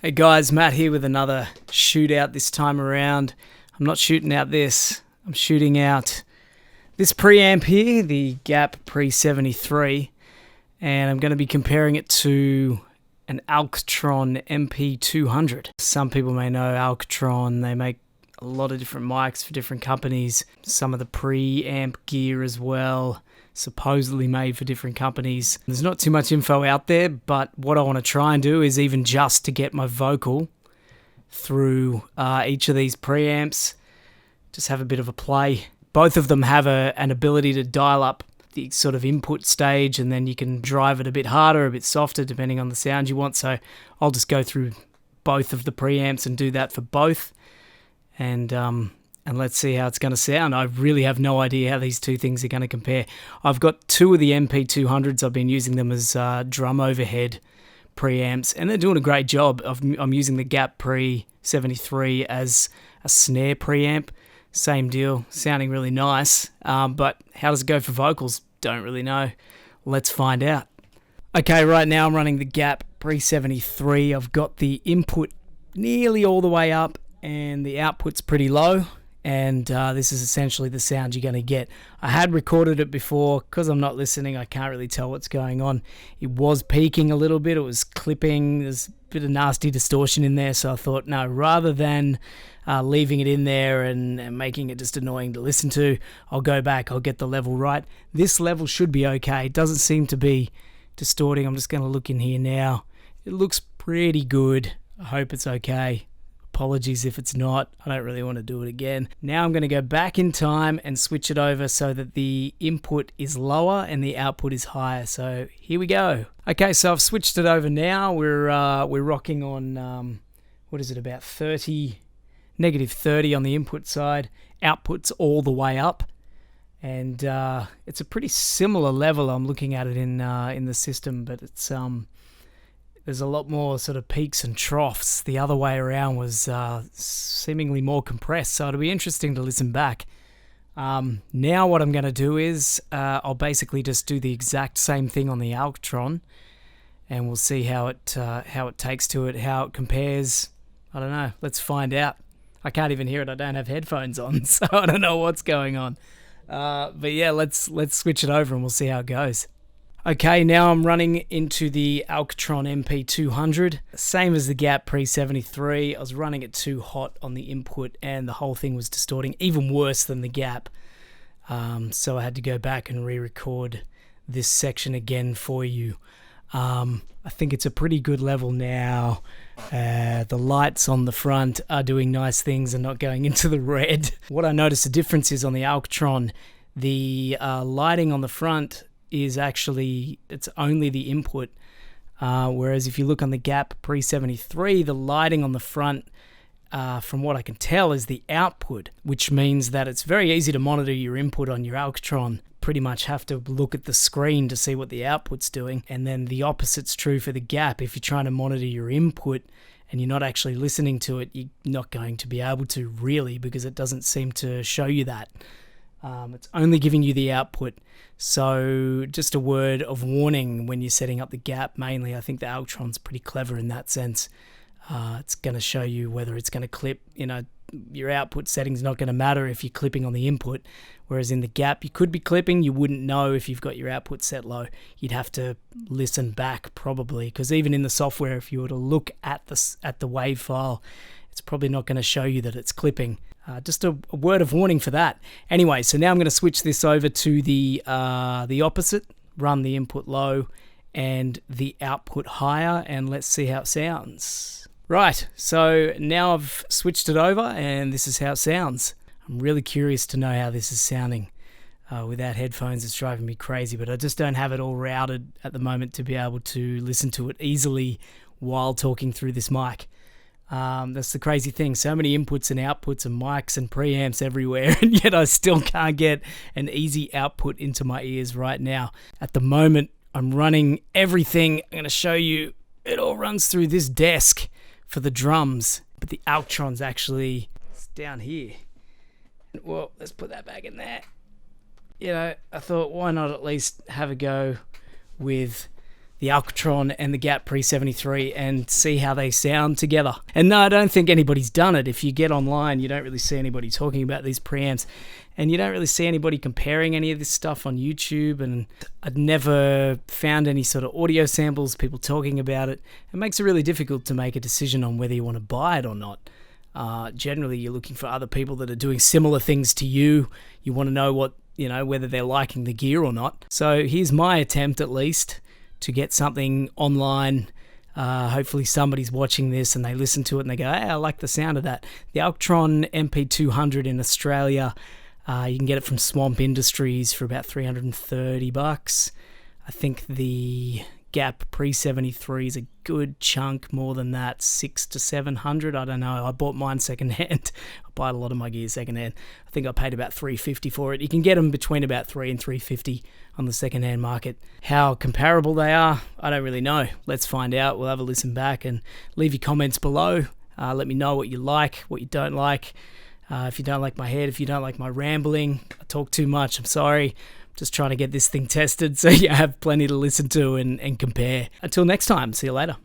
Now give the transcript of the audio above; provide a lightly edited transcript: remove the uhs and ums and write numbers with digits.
Hey guys, Matt here with another shootout this time around. I'm not shooting out this, I'm shooting out this preamp here, the Gap Pre 73, and I'm going to be comparing it to an Altron MP200. Some people may know Alctron. They make a lot of different mics for different companies, some of the preamp gear as well, supposedly made for different companies. There's not too much info out there, but what I want to try and do is even just to get my vocal through each of these preamps, just have a bit of a play. Both of them have an ability to dial up the sort of input stage, and then you can drive it a bit harder, a bit softer, depending on the sound you want. So I'll just go through both of the preamps and do that for both. And let's see how it's going to sound. I really have no idea how these two things are going to compare. I've got two of the MP200s. I've been using them as drum overhead preamps, and they're doing a great job. I'm using the Gap Pre 73 as a snare preamp. Same deal, sounding really nice. But how does it go for vocals? Don't really know. Let's find out. Okay, right now I'm running the Gap Pre 73. I've got the input nearly all the way up, and the output's pretty low. And this is essentially the sound you're going to get. I had recorded it before. Because I'm not listening, I can't really tell what's going on. It was peaking a little bit. It was clipping. There's a bit of nasty distortion in there. So I thought, no, rather than leaving it in there and making it just annoying to listen to, I'll go back. I'll get the level right. This level should be okay. It doesn't seem to be distorting. I'm just going to look in here now. It looks pretty good. I hope it's okay. Apologies if it's not. I don't really want to do it again. Now I'm going to go back in time and switch it over so that the input is lower and the output is higher. So here we go. Okay, so I've switched it over now. We're rocking on what is it, about negative 30 on the input side. Output's all the way up, and it's a pretty similar level. I'm looking at it in the system, but it's there's a lot more sort of peaks and troughs. The other way around was seemingly more compressed, so it'll be interesting to listen back. Now what I'm going to do is I'll basically just do the exact same thing on the Alctron, and we'll see how it takes to it, how it compares. I don't know. Let's find out. I can't even hear it. I don't have headphones on, so I don't know what's going on. But yeah, let's switch it over and we'll see how it goes. Okay, now I'm running into the Altron MP200. Same as the Gap Pre 73. I was running it too hot on the input and the whole thing was distorting, even worse than the Gap. So I had to go back and re-record this section again for you. I think it's a pretty good level now. The lights on the front are doing nice things and not going into the red. What I noticed the difference is on the Altron, the lighting on the front is actually, it's only the input, whereas if you look on the Gap Pre 73, the lighting on the front, from what I can tell, is the output, which means that it's very easy to monitor your input on your Alctron. Pretty much have to look at the screen to see what the output's doing, and then the opposite's true for the Gap. If you're trying to monitor your input and you're not actually listening to it, you're not going to be able to really, because it doesn't seem to show you that. It's only giving you the output. So just a word of warning when you're setting up the Gap. Mainly, I think the Altron's pretty clever in that sense. It's going to show you whether it's going to clip. Your output setting's not going to matter if you're clipping on the input, whereas in the Gap you could be clipping. You wouldn't know if you've got your output set low. You'd have to listen back probably, because even in the software, if you were to look at the WAV file, it's probably not going to show you that it's clipping. Just a word of warning for that. Anyway, so now I'm going to switch this over to the opposite, run the input low and the output higher, and let's see how it sounds. Right, so now I've switched it over and this is how it sounds. I'm really curious to know how this is sounding. Without headphones, it's driving me crazy, but I just don't have it all routed at the moment to be able to listen to it easily while talking through this mic. That's the crazy thing. So many inputs and outputs and mics and preamps everywhere, and yet I still can't get an easy output into my ears right now. At the moment, I'm running everything. I'm going to show you. It all runs through this desk for the drums, but the Altron's actually down here. Well, let's put that back in there. I thought, why not at least have a go with the Alctron and the Gap Pre-73 and see how they sound together. And no, I don't think anybody's done it. If you get online, you don't really see anybody talking about these preamps, and you don't really see anybody comparing any of this stuff on YouTube, and I'd never found any sort of audio samples, people talking about it. It makes it really difficult to make a decision on whether you want to buy it or not. Generally, you're looking for other people that are doing similar things to you. You want to know whether they're liking the gear or not. So here's my attempt, at least, to get something online. Hopefully somebody's watching this and they listen to it and they go, hey, I like the sound of that. The Altron MP200 in Australia, you can get it from Swamp Industries for about $330. I think the Gap Pre-73 is a good chunk more than that, $600 to $700. I don't know. I bought mine secondhand. I buy a lot of my gear secondhand. I think I paid about $350 for it. You can get them between about $300 and $350 on the secondhand market. How comparable they are, I don't really know. Let's find out. We'll have a listen back and leave your comments below. Let me know what you like, what you don't like. If you don't like my head, if you don't like my rambling, I talk too much, I'm sorry. Just trying to get this thing tested so you have plenty to listen to and compare. Until next time, see you later.